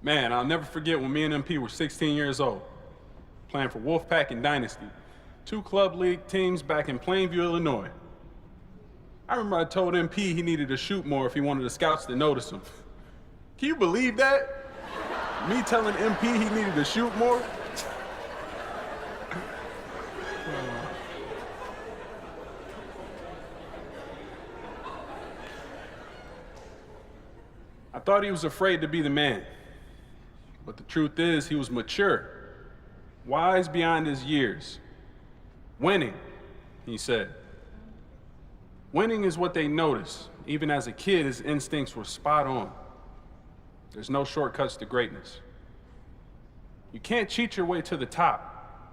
Man, I'll never forget when me and MP were 16 years old, playing for Wolfpack and Dynasty, 2 club league teams back in Plainview, Illinois. I remember I told MP he needed to shoot more if he wanted the scouts to notice him. Can you believe that? Me telling MP he needed to shoot more? I thought he was afraid to be the man. But the truth is, he was mature, wise beyond his years. Winning, he said. Winning is what they notice. Even as a kid, his instincts were spot on. There's no shortcuts to greatness. You can't cheat your way to the top.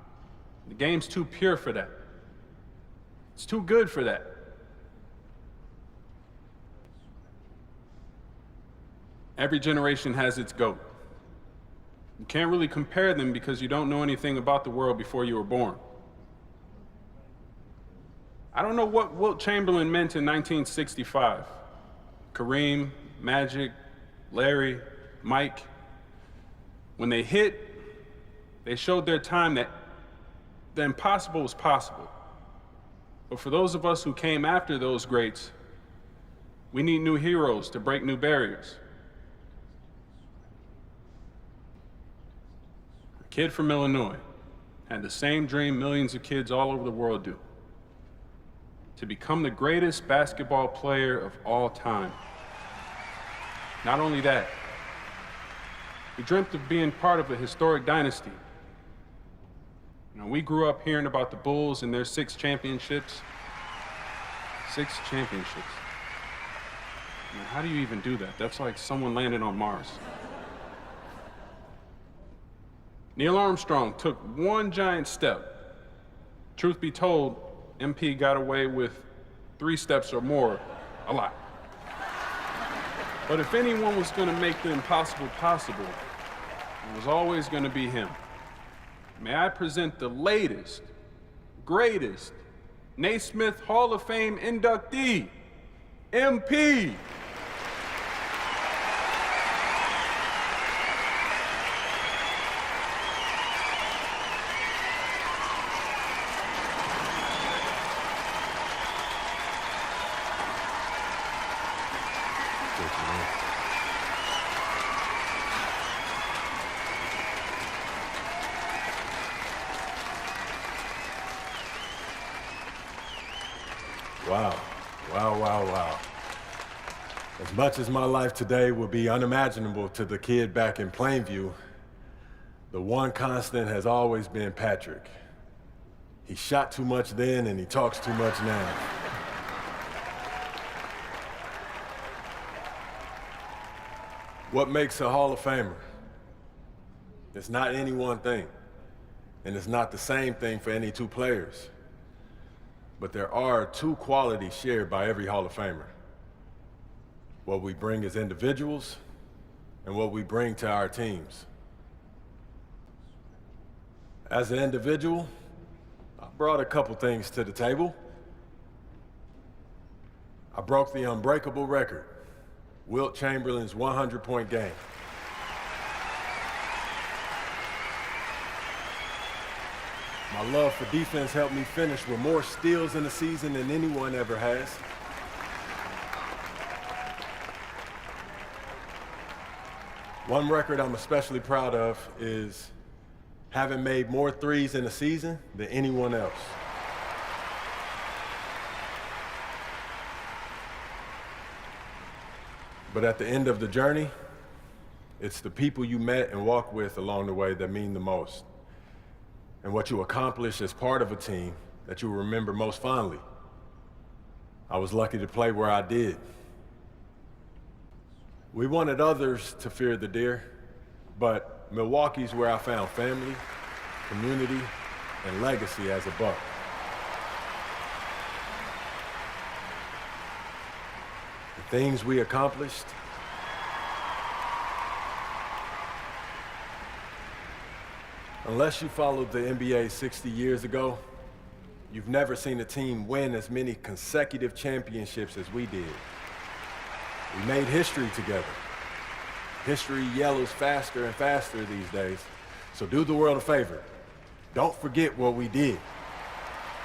The game's too pure for that. It's too good for that. Every generation has its GOAT. You can't really compare them because you don't know anything about the world before you were born. I don't know what Wilt Chamberlain meant in 1965. Kareem, Magic, Larry, Mike. When they hit, they showed their time that the impossible was possible. But for those of us who came after those greats, We need new heroes to break new barriers. A kid from Illinois had the same dream millions of kids all over the world do: to become the greatest basketball player of all time. Not only that, he dreamt of being part of a historic dynasty. You know, we grew up hearing about the Bulls and their 6 championships. 6 championships. I mean, how do you even do that? That's like someone landed on Mars. Neil Armstrong took one giant step. Truth be told, MP got away with 3 steps or more a lot. But if anyone was going to make the impossible possible, it was always going to be him. May I present the latest, greatest Naismith Hall of Fame inductee, MP. Wow, wow, wow, wow. As much as my life today will be unimaginable to the kid back in Plainview, the one constant has always been Patrick. He shot too much then and he talks too much now. What makes a Hall of Famer? It's not any one thing, and it's not the same thing for any 2 players. But there are 2 qualities shared by every Hall of Famer: what we bring as individuals and what we bring to our teams. As an individual, I brought a couple things to the table. I broke the unbreakable record, Wilt Chamberlain's 100-point game. My love for defense helped me finish with more steals in the season than anyone ever has. One record I'm especially proud of is having made more threes in a season than anyone else. But at the end of the journey, it's the people you met and walked with along the way that mean the most, and what you accomplished as part of a team that you will remember most fondly. I was lucky to play where I did. We wanted others to fear the deer, but Milwaukee's where I found family, community, and legacy as a Buck. The things we accomplished, unless you followed the NBA 60 years ago, you've never seen a team win as many consecutive championships as we did. We made history together. History yellows faster and faster these days, so do the world a favor. Don't forget what we did.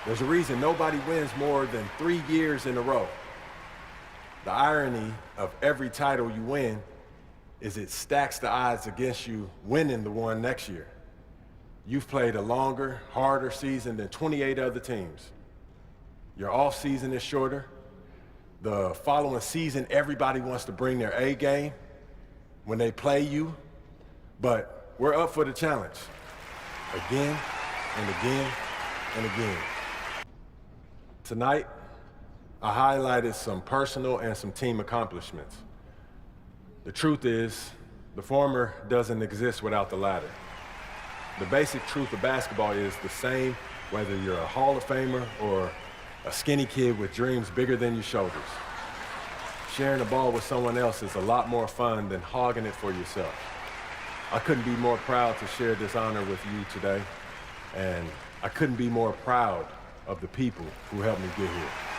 There's a reason nobody wins more than 3 years in a row. The irony of every title you win is it stacks the odds against you winning the one next year. You've played a longer, harder season than 28 other teams. Your off season is shorter. The following season, everybody wants to bring their A game when they play you, but we're up for the challenge again and again and again. Tonight, I highlighted some personal and some team accomplishments. The truth is, the former doesn't exist without the latter. The basic truth of basketball is the same whether you're a Hall of Famer or a skinny kid with dreams bigger than your shoulders. Sharing the ball with someone else is a lot more fun than hogging it for yourself. I couldn't be more proud to share this honor with you today, and I couldn't be more proud of the people who helped me get here.